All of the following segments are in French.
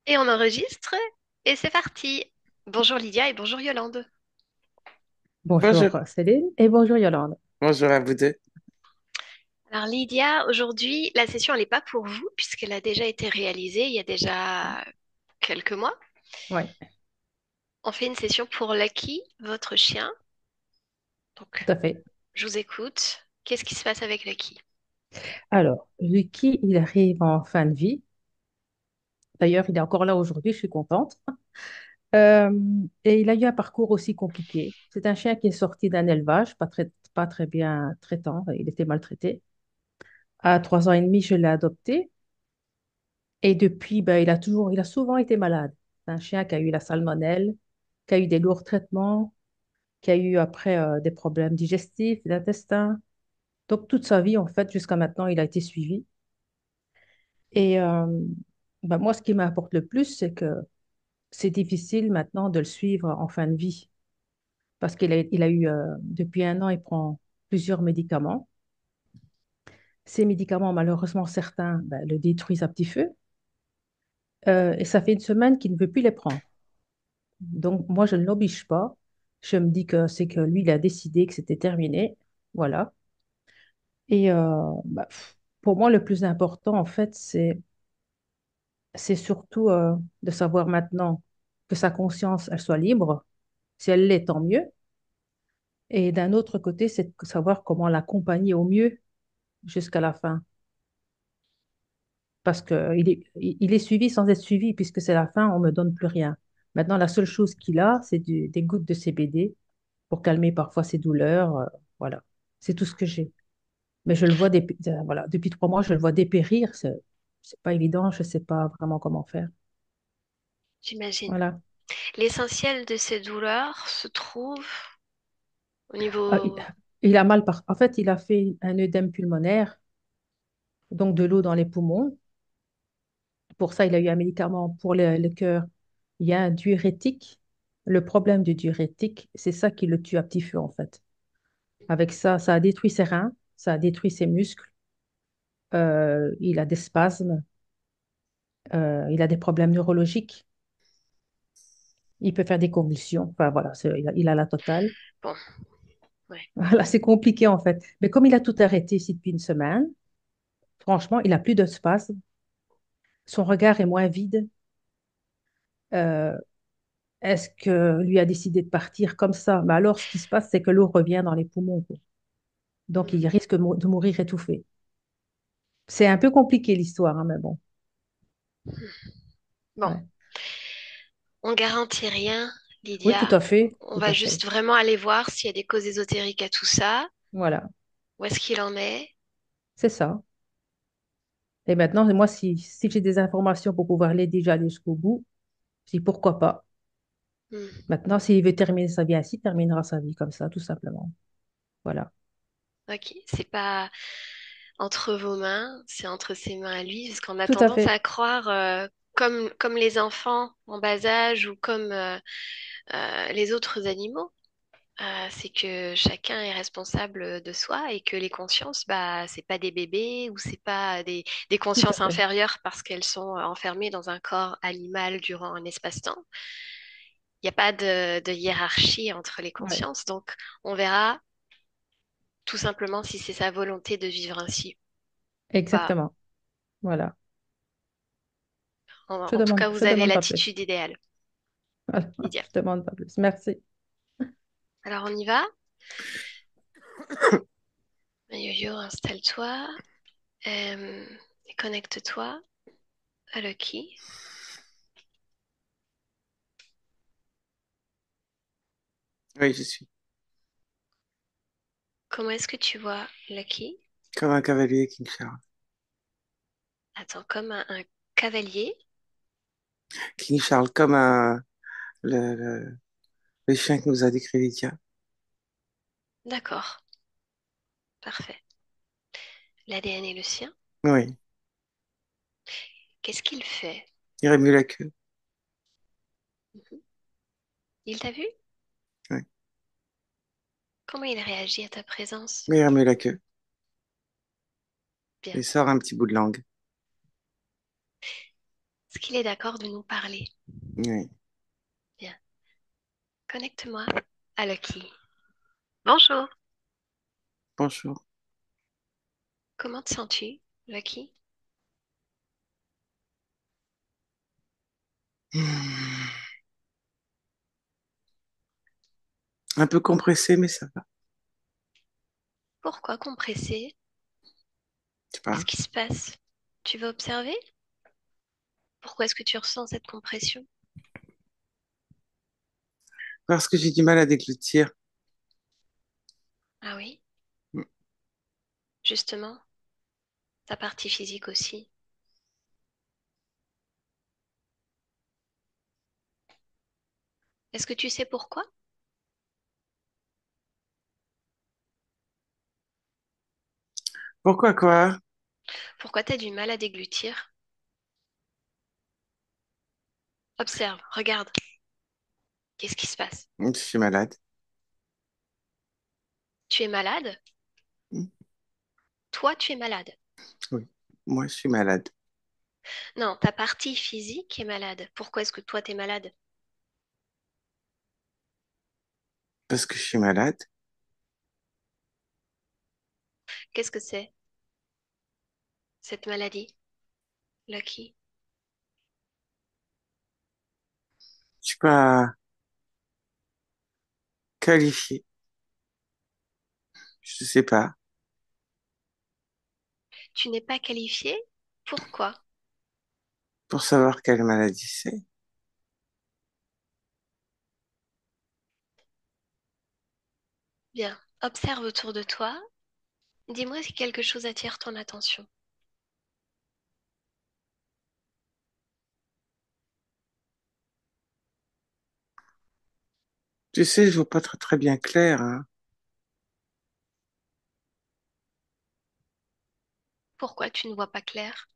Et on enregistre et c'est parti. Bonjour Lydia et bonjour Yolande. Bonjour Bonjour, Céline et bonjour Yolande. bonjour à vous deux. Alors Lydia, aujourd'hui, la session elle n'est pas pour vous puisqu'elle a déjà été réalisée il y a déjà quelques mois. Oui, On fait une session pour Lucky, votre chien. tout Donc, à fait. je vous écoute. Qu'est-ce qui se passe avec Lucky? Alors, Lucky, il arrive en fin de vie. D'ailleurs, il est encore là aujourd'hui, je suis contente. Euh, et il a eu un parcours aussi compliqué. C'est un chien qui est sorti d'un élevage pas très bien traitant. Il était maltraité. À 3 ans et demi, je l'ai adopté. Et depuis, ben, il a souvent été malade. C'est un chien qui a eu la salmonelle, qui a eu des lourds traitements, qui a eu après des problèmes digestifs, d'intestin. Donc, toute sa vie, en fait, jusqu'à maintenant, il a été suivi. Et ben, moi, ce qui m'importe le plus, c'est que c'est difficile maintenant de le suivre en fin de vie parce il a eu, depuis 1 an, il prend plusieurs médicaments. Ces médicaments, malheureusement, certains ben, le détruisent à petit feu. Et ça fait une semaine qu'il ne veut plus les prendre. Donc, moi, je ne l'oblige pas. Je me dis que c'est que lui, il a décidé que c'était terminé. Voilà. Et ben, pour moi, le plus important, en fait, c'est surtout de savoir maintenant que sa conscience, elle soit libre. Si elle l'est, tant mieux. Et d'un autre côté, c'est de savoir comment l'accompagner au mieux jusqu'à la fin. Parce il est suivi sans être suivi, puisque c'est la fin, on ne me donne plus rien. Maintenant, la seule chose qu'il a, c'est des gouttes de CBD pour calmer parfois ses douleurs. Voilà. C'est tout ce que j'ai. Mais je le vois, voilà, depuis 3 mois, je le vois dépérir. C'est pas évident, je ne sais pas vraiment comment faire. J'imagine. Voilà. L'essentiel de ces douleurs se trouve au Ah, niveau... il a mal En fait, il a fait un œdème pulmonaire, donc de l'eau dans les poumons. Pour ça, il a eu un médicament pour le cœur. Il y a un diurétique. Le problème du diurétique, c'est ça qui le tue à petit feu, en fait. Avec ça, ça a détruit ses reins, ça a détruit ses muscles. Il a des spasmes, il a des problèmes neurologiques. Il peut faire des convulsions. Enfin, voilà, il a la totale. Bon, ouais. Voilà, c'est compliqué, en fait. Mais comme il a tout arrêté ici depuis une semaine, franchement, il a plus de spasmes. Son regard est moins vide. Euh, Est-ce que lui a décidé de partir comme ça? Mais alors, ce qui se passe, c'est que l'eau revient dans les poumons, quoi. Donc, Hmm. il risque de mourir étouffé. C'est un peu compliqué l'histoire, hein, mais bon. Bon, Ouais. on garantit rien, Oui, tout Lydia. à fait, On tout va à fait. juste vraiment aller voir s'il y a des causes ésotériques à tout ça. Voilà, Où est-ce qu'il en est? c'est ça. Et maintenant, moi, si j'ai des informations pour pouvoir l'aider déjà aller jusqu'au bout, je dis pourquoi pas. Hmm. Maintenant, s'il veut terminer sa vie ainsi, il terminera sa vie comme ça, tout simplement. Voilà. Ok, c'est pas entre vos mains, c'est entre ses mains à lui, parce qu'on a Tout à tendance fait. à croire, comme les enfants en bas âge ou comme les autres animaux, c'est que chacun est responsable de soi et que les consciences, bah, c'est pas des bébés ou c'est pas des Tout à consciences fait. inférieures parce qu'elles sont enfermées dans un corps animal durant un espace-temps. Il n'y a pas de hiérarchie entre les Ouais, consciences, donc on verra tout simplement si c'est sa volonté de vivre ainsi ou pas. exactement. Voilà. En tout cas, Je vous avez demande pas plus. l'attitude idéale, Voilà. Lydia. Je demande pas plus. Merci. Alors on y va. Yo-yo, installe-toi euh, et connecte-toi à Lucky. Oui, je suis Comment est-ce que tu vois Lucky? comme un cavalier King Charles. Attends, comme un cavalier. King Charles, comme le chien que nous a décrit Lydia. D'accord, parfait. L'ADN est le sien. Oui, Qu'est-ce qu'il fait? il remue la queue. Mhm. Il t'a vu? Oui, Comment il réagit à ta présence? mais il remue la queue. Bien. Il sort un petit bout de langue. Est-ce qu'il est d'accord de nous parler? Oui. Bien. Connecte-moi à Lucky. Bonjour. Bonjour. Comment te sens-tu, Lucky? Hmm. Un peu compressé, mais ça va. Pourquoi compressé? Je sais Qu'est-ce pas. qui se passe? Tu veux observer? Pourquoi est-ce que tu ressens cette compression? Parce que j'ai du mal à déglutir. Ah oui, Hmm. justement, ta partie physique aussi. Est-ce que tu sais pourquoi? Pourquoi quoi? Pourquoi tu as du mal à déglutir? Observe, regarde. Qu'est-ce qui se passe? Je suis malade. Tu es malade? Hmm. Toi, tu es malade. Oui. Moi, je suis malade. Non, ta partie physique est malade. Pourquoi est-ce que toi, tu es malade? Parce que je suis malade. Qu'est-ce que c'est, cette maladie, Lucky? Je suis pas qualifié. Je sais pas. Tu n'es pas qualifié? Pourquoi? Pour savoir quelle maladie c'est. Bien, observe autour de toi. Dis-moi si quelque chose attire ton attention. Tu sais, je vois pas très, très bien clair, hein, Pourquoi tu ne vois pas clair?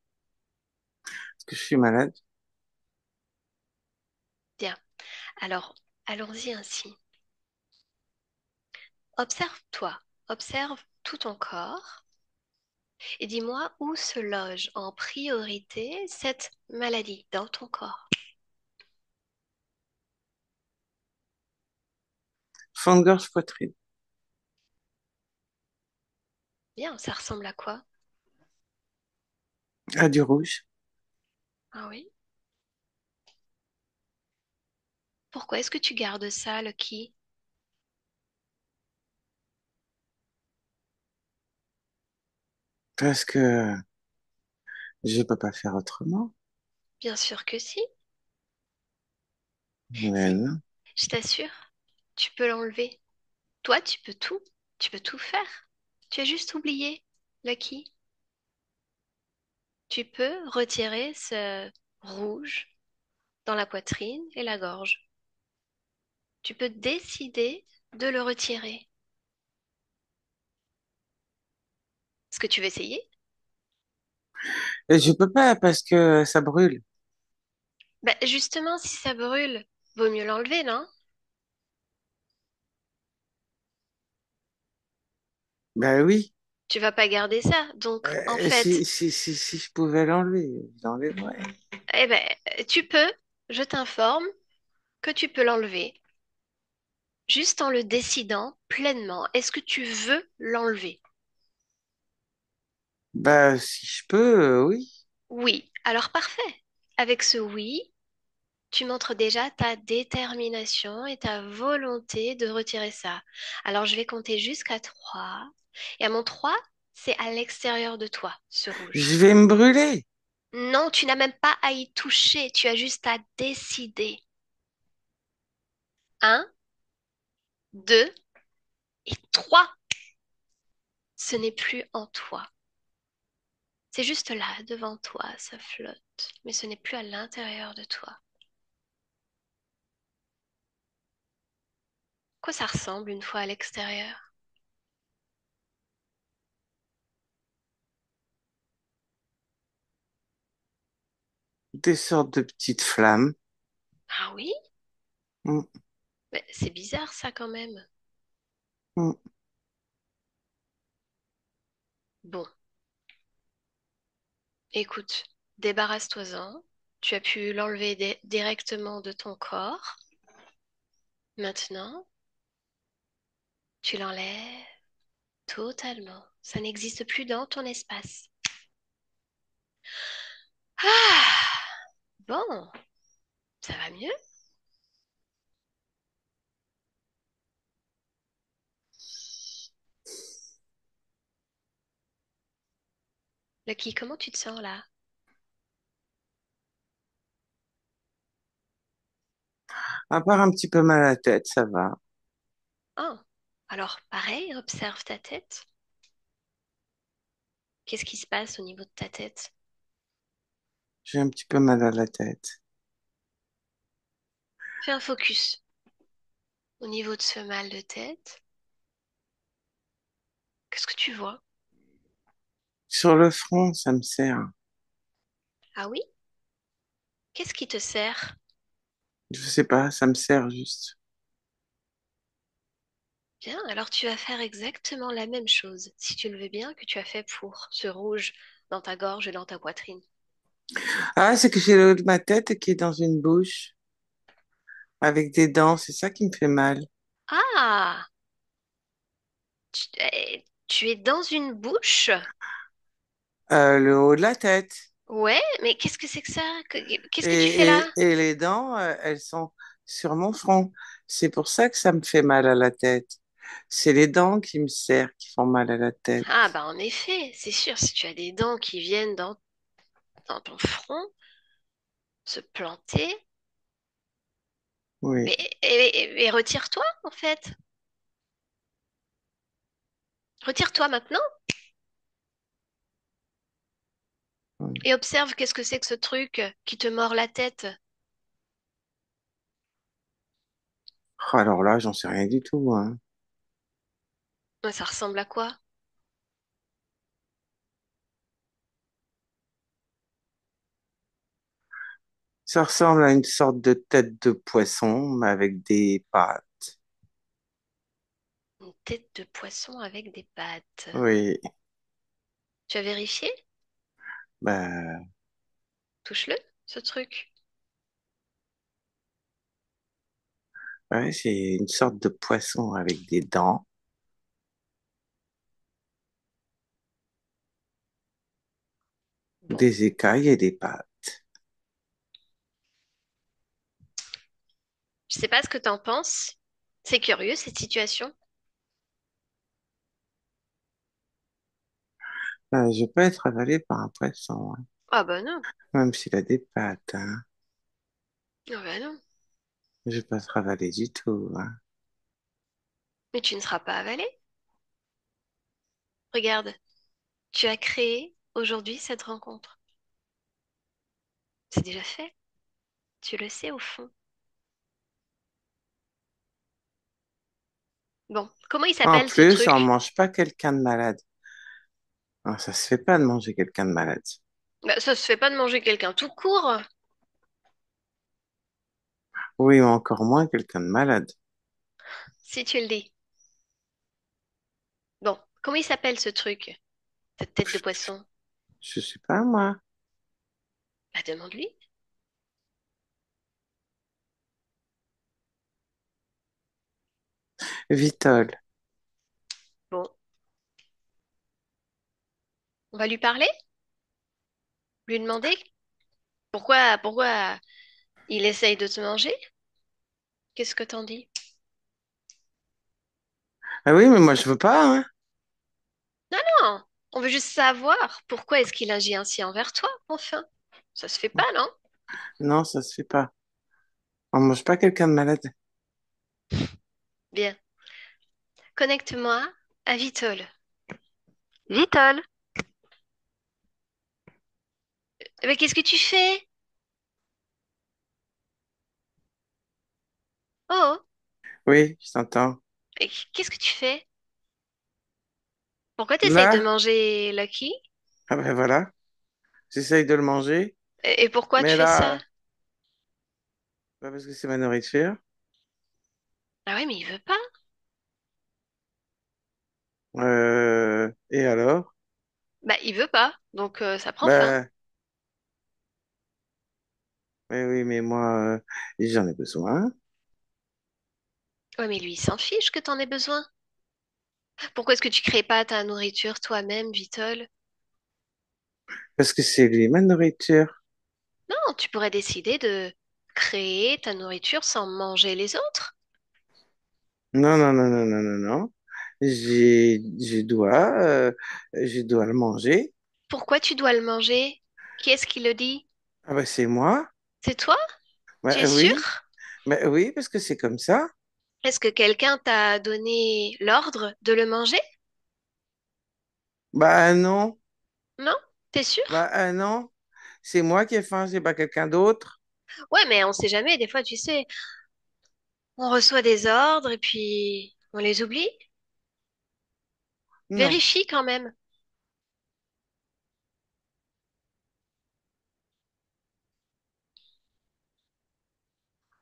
parce que je suis malade. Bien, alors allons-y ainsi. Observe-toi, observe tout ton corps et dis-moi où se loge en priorité cette maladie dans ton corps. Fond de gorge, poitrine. Bien, ça ressemble à quoi? Ah, du rouge. Ah oui? Pourquoi est-ce que tu gardes ça, Lucky? Parce que je peux pas faire autrement. Bien sûr que si. Mais Si, non. je t'assure, tu peux l'enlever. Toi, tu peux tout. Tu peux tout faire. Tu as juste oublié, Lucky. Tu peux retirer ce rouge dans la poitrine et la gorge. Tu peux décider de le retirer. Est-ce que tu veux essayer? Et je peux pas parce que ça brûle. Ben, justement, si ça brûle, vaut mieux l'enlever, non? Ben oui. Tu vas pas garder ça. Donc, en Si, fait, si je pouvais l'enlever, je l'enlèverais. eh ben, tu peux, je t'informe que tu peux l'enlever juste en le décidant pleinement. Est-ce que tu veux l'enlever? Bah, si je peux, oui. Oui. Alors parfait. Avec ce oui, tu montres déjà ta détermination et ta volonté de retirer ça. Alors je vais compter jusqu'à 3. Et à mon 3, c'est à l'extérieur de toi, ce rouge. Je vais me brûler. Non, tu n'as même pas à y toucher, tu as juste à décider. Un, 2 et 3. Ce n'est plus en toi. C'est juste là, devant toi, ça flotte. Mais ce n'est plus à l'intérieur de toi. Quoi ça ressemble une fois à l'extérieur? Des sortes de petites flammes. Ah oui? Mm, Mais c'est bizarre ça quand même. mm. Bon, écoute, débarrasse-toi-en. Tu as pu l'enlever directement de ton corps. Maintenant, tu l'enlèves totalement. Ça n'existe plus dans ton espace. Ah, bon, ça va mieux? Lucky, comment tu te sens là? À part un petit peu mal à la tête, ça va. Oh, alors pareil, observe ta tête. Qu'est-ce qui se passe au niveau de ta tête? J'ai un petit peu mal à la tête. Fais un focus au niveau de ce mal de tête. Qu'est-ce que tu vois? Sur le front, ça me sert. Ah oui? Qu'est-ce qui te sert? Je sais pas, ça me sert juste. Bien, alors tu vas faire exactement la même chose, si tu le veux bien, que tu as fait pour ce rouge dans ta gorge et dans ta poitrine. Ah, c'est que j'ai le haut de ma tête qui est dans une bouche avec des dents. C'est ça qui me fait mal. Ah! Tu es dans une bouche? Le haut de la tête. Ouais, mais qu'est-ce que c'est que ça? Qu'est-ce que tu fais là? Et les dents, elles sont sur mon front. C'est pour ça que ça me fait mal à la tête. C'est les dents qui me serrent, qui font mal à la tête. Ah bah en effet, c'est sûr, si tu as des dents qui viennent dans ton front se planter, Oui. mais et retire-toi en fait. Retire-toi maintenant et observe qu'est-ce que c'est que ce truc qui te mord la tête. Oh, alors là, j'en sais rien du tout, hein. Ouais, ça ressemble à quoi? Ça ressemble à une sorte de tête de poisson, mais avec des pattes. Une tête de poisson avec des pattes. Oui. Tu as vérifié? Bah, Touche-le, ce truc. ouais, c'est une sorte de poisson avec des dents, Bon, des écailles et des pattes. je sais pas ce que t'en penses. C'est curieux cette situation. Je peux être avalé par un poisson, hein, Ah bah non. même s'il a des pattes, hein. Ah bah non. Je vais pas être avalé du tout, hein. Mais tu ne seras pas avalé. Regarde, tu as créé aujourd'hui cette rencontre. C'est déjà fait. Tu le sais au fond. Bon, comment il En s'appelle ce plus, on truc? mange pas quelqu'un de malade. Ah, ça se fait pas de manger quelqu'un de malade. Bah, ça se fait pas de manger quelqu'un tout court. Oui, mais encore moins quelqu'un de malade. Si tu le dis. Bon, comment il s'appelle ce truc? Cette tête de poisson? Je sais pas, moi. Bah, demande-lui. Vitol. Bon, on va lui parler? Lui demander pourquoi il essaye de te manger? Qu'est-ce que t'en dis? Ah oui, mais moi, je veux pas, hein. Non, on veut juste savoir pourquoi est-ce qu'il agit ainsi envers toi, enfin. Ça se fait pas, non? Non, ça se fait pas. On mange pas quelqu'un de malade. Bien. Connecte-moi à Vitol. Vitol, mais qu'est-ce que tu fais? Oh, Oui, je t'entends. et qu'est-ce que tu fais? Pourquoi t'essayes de Là, manger Lucky? ah ben voilà, j'essaye de le manger, Et pourquoi tu mais fais ça? là, pas parce que c'est ma nourriture. Ah ouais, mais il veut pas. Et alors? Bah, il veut pas, donc ça prend fin. Ben, Mais oui, mais moi, j'en ai besoin. Ouais, mais lui, il s'en fiche que t'en aies besoin. Pourquoi est-ce que tu crées pas ta nourriture toi-même, Vitol? Parce que c'est lui, ma nourriture. Non, tu pourrais décider de créer ta nourriture sans manger les autres. Non, non, non, non, non, non, non. Je dois le manger. Pourquoi tu dois le manger? Qui est-ce qui le dit? Ah bah c'est moi. C'est toi? Tu es Bah sûr? oui, bah oui, parce que c'est comme ça. Est-ce que quelqu'un t'a donné l'ordre de le manger? Bah non, Non? T'es sûr? non. C'est moi qui ai faim, c'est pas quelqu'un d'autre. Ouais, mais on sait jamais. Des fois, tu sais, on reçoit des ordres et puis on les oublie. Non, Vérifie quand même.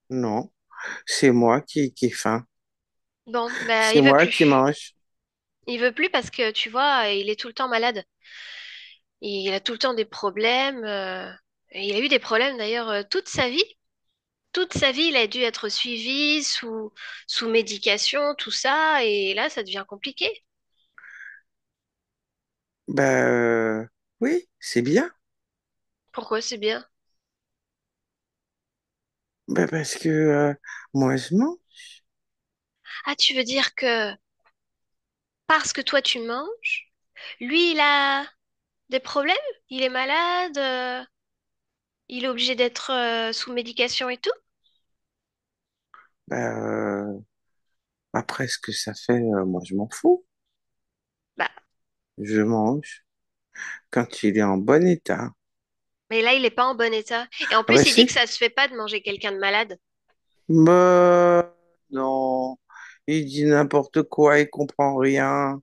non. C'est moi qui ai faim. Bon, bah, C'est il veut moi qui plus. mange. Il veut plus parce que tu vois, il est tout le temps malade. Il a tout le temps des problèmes. Et il a eu des problèmes d'ailleurs toute sa vie. Toute sa vie, il a dû être suivi sous médication, tout ça. Et là, ça devient compliqué. Bah oui, c'est bien. Pourquoi c'est bien? Bah parce que moi je mange. Ah, tu veux dire que parce que toi tu manges, lui il a des problèmes? Il est malade? Il est obligé d'être sous médication et tout? Bah après ce que ça fait, moi je m'en fous. Bah, Je mange quand il est en bon état. mais là il est pas en bon état. Et en Ah bah plus, il dit que si. ça se fait pas de manger quelqu'un de malade. Bah non. Il dit n'importe quoi, il comprend rien.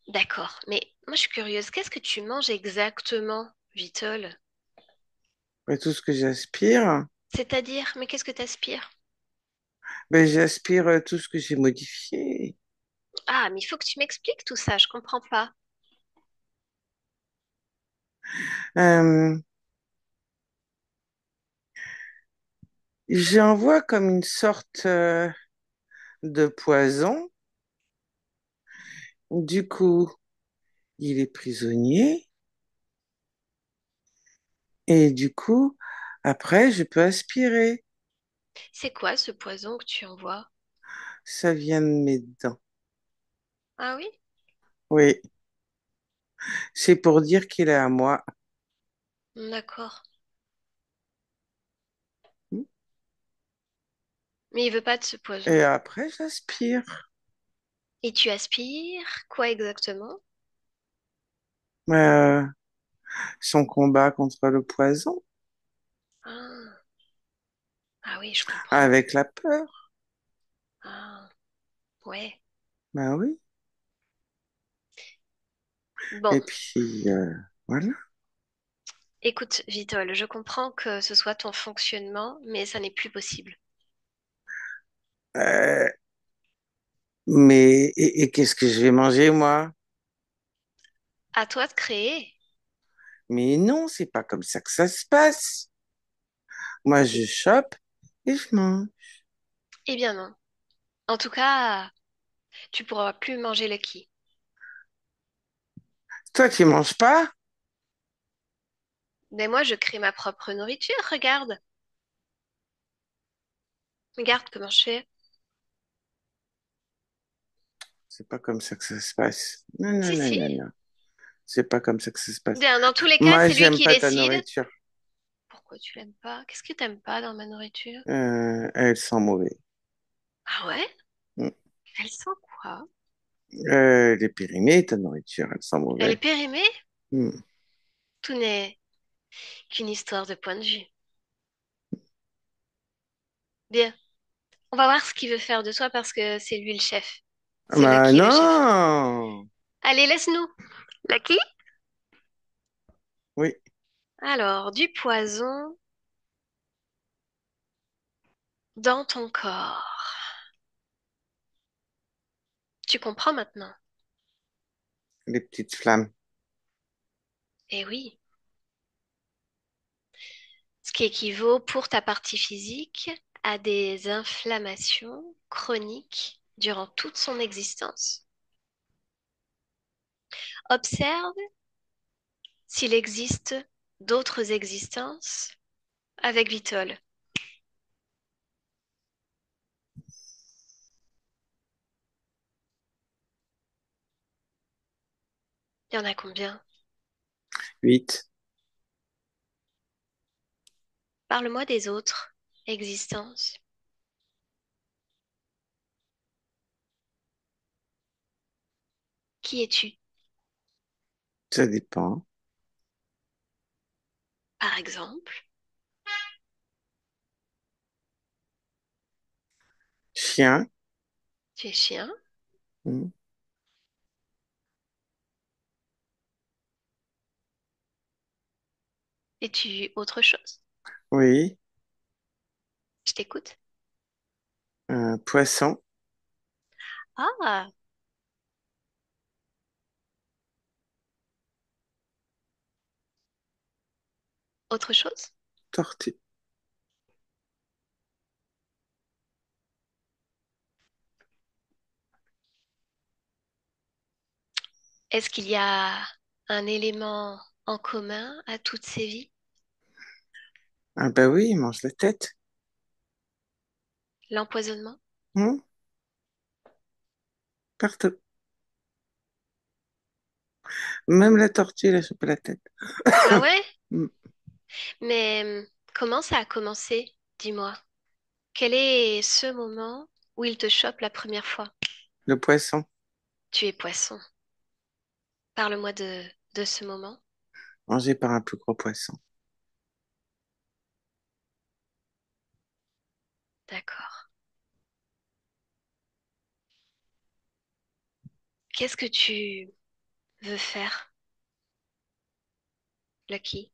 D'accord, mais moi je suis curieuse. Qu'est-ce que tu manges exactement, Vitol? Bah, tout ce que j'aspire, C'est-à-dire, mais qu'est-ce que t'aspires? bah, j'aspire tout ce que j'ai modifié. Ah, mais il faut que tu m'expliques tout ça, je comprends pas. Euh, J'en vois comme une sorte de poison. Du coup, il est prisonnier. Et du coup, après, je peux aspirer. C'est quoi ce poison que tu envoies? Ça vient de mes dents. Ah oui? Oui, c'est pour dire qu'il est à moi. D'accord. Mais il veut pas de ce poison. Et après, j'aspire. Et tu aspires quoi exactement? Euh, Son combat contre le poison, Ah, ah oui, je comprends. avec la peur. Ah, ouais. Ben oui. Bon, Et puis, voilà. écoute, Vitol, je comprends que ce soit ton fonctionnement, mais ça n'est plus possible. Euh, mais, et qu'est-ce que je vais manger, moi? À toi de créer. Mais non, c'est pas comme ça que ça se passe. Moi, Eh je chope et je mange. eh bien non. En tout cas, tu pourras plus manger le qui. Toi, tu manges pas? Mais moi, je crée ma propre nourriture, regarde. Regarde comment je fais. C'est pas comme ça que ça se passe. Non, non, Si, non, si. non, non. C'est pas comme ça que ça se passe. Bien, dans tous les cas, Moi, c'est lui j'aime qui pas ta décide. nourriture. Pourquoi tu l'aimes pas? Qu'est-ce que t'aimes pas dans ma nourriture? Elle sent mauvais. Ah ouais? Mm. Elle sent quoi? Elle est périmée, ta nourriture, elle sent Elle est mauvais. périmée? Mm. Tout n'est qu'une histoire de point de vue. Bien. On va voir ce qu'il veut faire de toi parce que c'est lui le chef. C'est Bah Lucky le chef. non! Allez, laisse-nous. Lucky? Oui, Alors, du poison dans ton corps. Tu comprends maintenant? les petites flammes. Eh oui. Ce qui équivaut pour ta partie physique à des inflammations chroniques durant toute son existence. Observe s'il existe d'autres existences avec Vitol. Il y en a combien? 8. Parle-moi des autres existences. Qui es-tu, Ça dépend. par exemple? Chien. Tu es chien. Hmm. Es-tu autre chose? Oui. Je t'écoute. Poisson. Ah, autre chose? Tortue. Est-ce qu'il y a un élément en commun à toutes ces vies? Ah bah oui, il mange la tête. L'empoisonnement? Hmm. Partout. Même la tortue, elle a chopé la tête. Ah ouais? Hmm. Mais comment ça a commencé? Dis-moi. Quel est ce moment où il te chope la première fois? Le poisson, Tu es poisson. Parle-moi de ce moment. mangé par un plus gros poisson. D'accord. Qu'est-ce que tu veux faire, Lucky?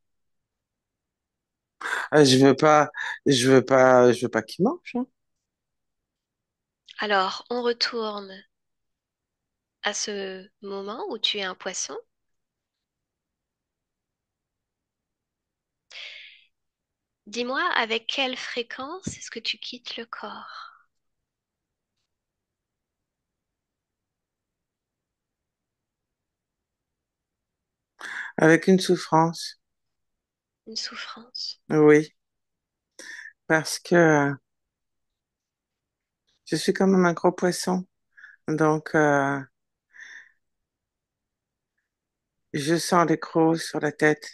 Ah, je veux pas qu'il mange, hein. Alors, on retourne à ce moment où tu es un poisson. Dis-moi avec quelle fréquence est-ce que tu quittes le corps? Avec une souffrance. Une souffrance. Oui, parce que je suis quand même un gros poisson. Donc, je sens les crocs sur la tête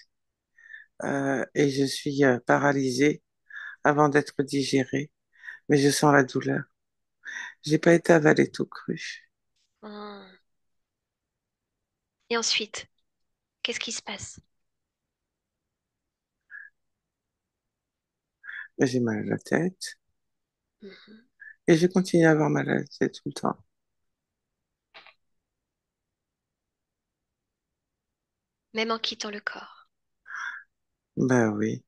et je suis paralysée avant d'être digérée. Mais je sens la douleur. J'ai pas été avalée tout cru. Hmm. Et ensuite, qu'est-ce qui se passe? Mais j'ai mal à la tête Mhm. et je continue à avoir mal à la tête tout le temps. Même en quittant le corps. Ben oui.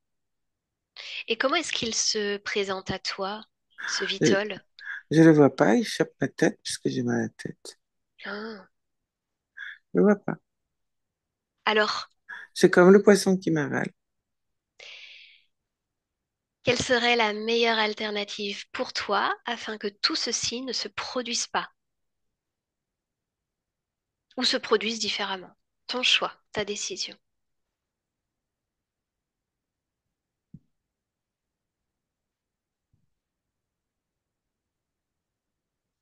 Et comment est-ce qu'il se présente à toi, ce Je, Vitol? je le vois pas, il chope ma tête puisque j'ai mal à la tête. Ah. Je le vois pas. Alors, C'est comme le poisson qui m'avale. quelle serait la meilleure alternative pour toi afin que tout ceci ne se produise pas ou se produise différemment? Ton choix, ta décision,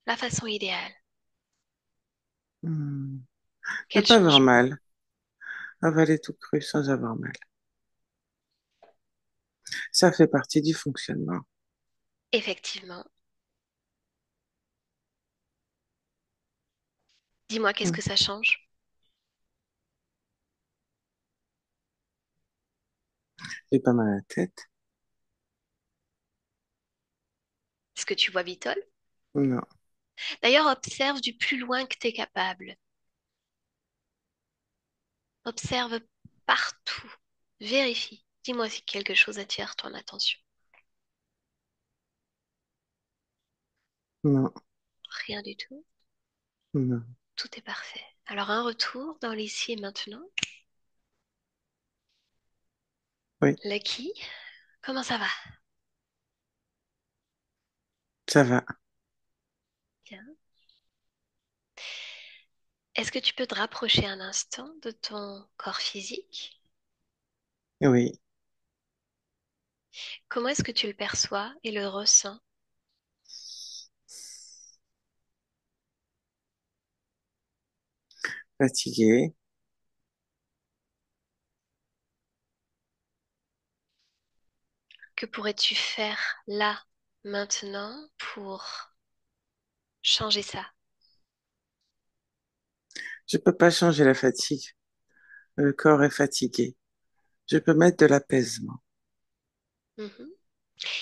la façon idéale. Hmm. Ne Quel pas avoir changement? mal. Avaler tout cru sans avoir mal. Ça fait partie du fonctionnement. Effectivement. Dis-moi, qu'est-ce Hmm. que ça change? J'ai pas mal à la tête. Est-ce que tu vois Vitol? Non, D'ailleurs, observe du plus loin que tu es capable. Observe partout. Vérifie. Dis-moi si quelque chose attire ton attention. non, Rien du tout. non. Tout est parfait. Alors, un retour dans l'ici et maintenant. Oui. Lucky, Comment ça va? Ça va. Bien. Est-ce que tu peux te rapprocher un instant de ton corps physique? Oui, Comment est-ce que tu le perçois et le ressens? fatigué. Que pourrais-tu faire là, maintenant, pour changer ça? Je peux pas changer la fatigue. Le corps est fatigué. Je peux mettre de l'apaisement. Mhm.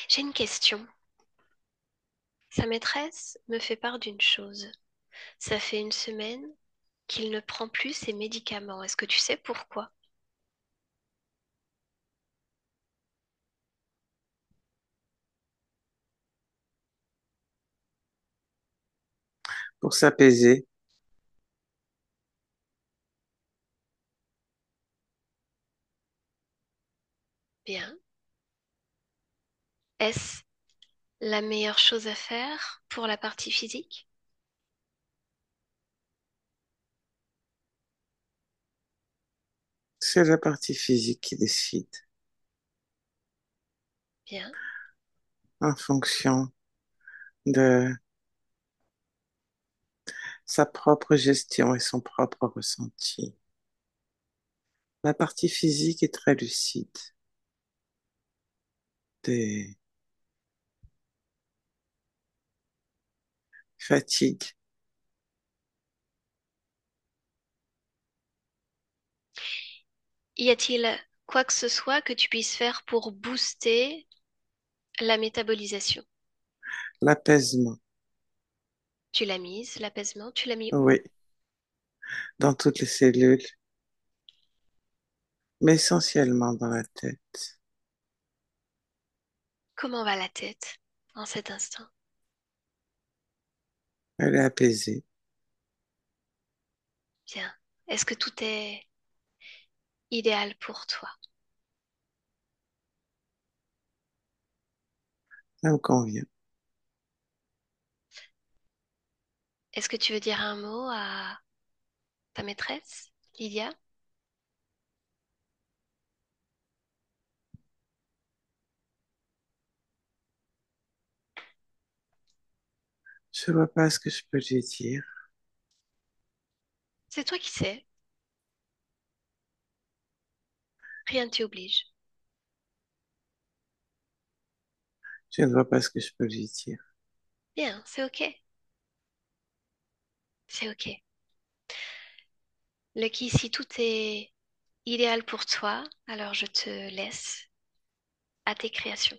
J'ai une question. Sa maîtresse me fait part d'une chose. Ça fait une semaine qu'il ne prend plus ses médicaments. Est-ce que tu sais pourquoi? Pour s'apaiser, Bien. Est-ce la meilleure chose à faire pour la partie physique? c'est la partie physique qui décide Bien. en fonction de sa propre gestion et son propre ressenti. La partie physique est très lucide. Des fatigues. Y a-t-il quoi que ce soit que tu puisses faire pour booster la métabolisation? L'apaisement. Tu l'as mise, l'apaisement, tu l'as mis où? Oui, dans toutes les cellules, mais essentiellement dans la tête. Comment va la tête en cet instant? Elle est apaisée. Bien. Est-ce que tout est idéal pour toi? Ça me convient. Est-ce que tu veux dire un mot à ta maîtresse, Lydia? Je vois pas ce que je peux lui dire. C'est toi qui sais. Rien ne t'y oblige. Je ne vois pas ce que je peux lui dire. Bien, c'est ok. C'est ok. Lucky, si tout est idéal pour toi, alors je te laisse à tes créations.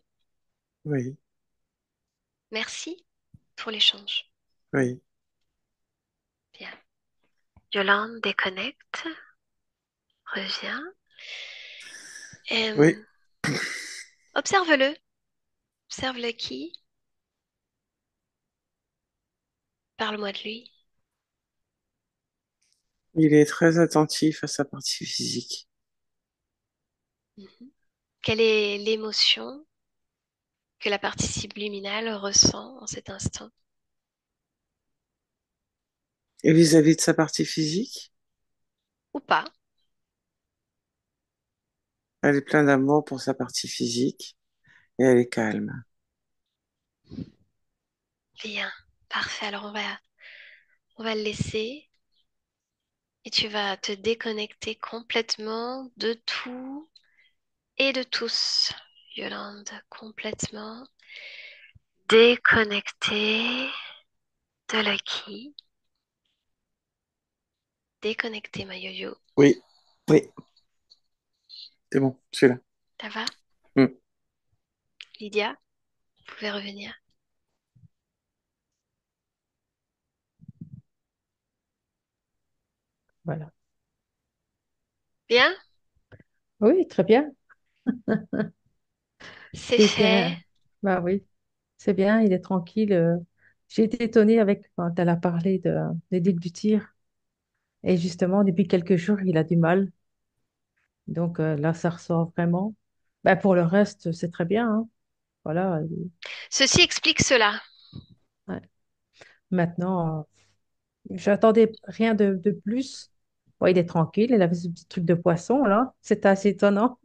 Oui, Merci pour l'échange. oui, Bien. Yolande déconnecte, revient. oui. Euh, observe-le. Observe Lucky. Parle-moi de lui. Il est très attentif à sa partie physique. Mhm. Quelle est l'émotion que la partie subliminale ressent en cet instant? Et vis-à-vis de sa partie physique, Ou pas? elle est pleine d'amour pour sa partie physique et elle est calme. Bien. Parfait. Alors on va le laisser et tu vas te déconnecter complètement de tout et de tous. Yolande, complètement déconnectée de Lucky. Déconnectée, ma yo-yo. Oui, oui, c'est bon, je suis là. Ça va? Hmm. Lydia, vous pouvez revenir. Voilà. Bien? Oui, très bien. C'est C'était, fait. bah oui, c'est bien, il est tranquille. J'ai été étonnée avec quand elle a parlé de déglutir. Et justement, depuis quelques jours, il a du mal. Donc là, ça ressort vraiment. Ben, pour le reste, c'est très bien, hein. Voilà. Ceci explique cela. Ouais. Maintenant, j'attendais rien de plus. Bon, il est tranquille, il avait ce petit truc de poisson, là. C'était assez étonnant.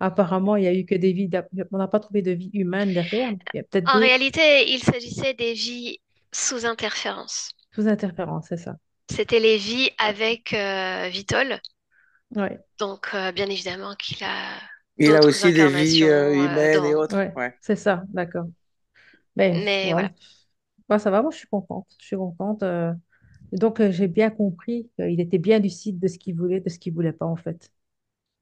Apparemment, il y a eu que des vies, on n'a pas trouvé de vie humaine derrière. Il y a peut-être En d'autres réalité, il s'agissait des vies sous interférence. sous interférences, c'est ça. C'était les vies avec Vitol. Ouais, Donc, bien évidemment qu'il a Il a d'autres aussi des vies incarnations humaines et dans... autres. ouais, Ouais. c'est ça, d'accord. Ben, Mais ouais. voilà, Moi, ça va, moi, je suis contente. Je suis contente. Donc, j'ai bien compris qu'il était bien lucide de ce qu'il voulait, de ce qu'il voulait pas, en fait.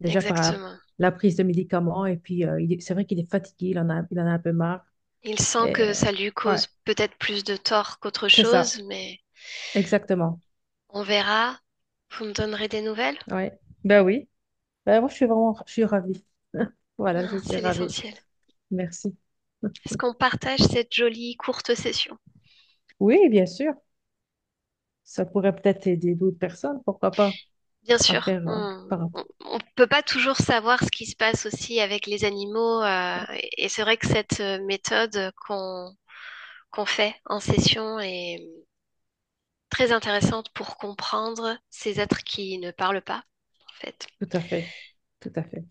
Déjà par exactement. la prise de médicaments, et puis c'est vrai qu'il est fatigué, il en a un peu marre. Il sent Et, que ça lui ouais, cause peut-être plus de tort qu'autre c'est ça, chose, mais exactement. on verra. Vous me donnerez des nouvelles? Ouais. Ben oui. Ben, moi, je suis ravie. Voilà, je suis C'est ravie. l'essentiel. Merci. Est-ce qu'on partage cette jolie courte session? Oui, bien sûr. Ça pourrait peut-être aider d'autres personnes, pourquoi pas, Bien à sûr, faire par rapport. on peut pas toujours savoir ce qui se passe aussi avec les animaux, et c'est vrai que cette méthode qu'on fait en session est très intéressante pour comprendre ces êtres qui ne parlent pas, en fait. Tout à fait. Tout à fait.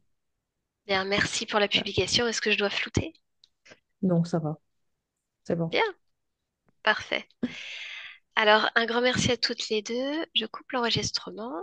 Bien, merci pour la Ouais. publication. Est-ce que je dois flouter? Non, ça va. C'est bon. Bien, parfait. Alors, un grand merci à toutes les deux. Je coupe l'enregistrement.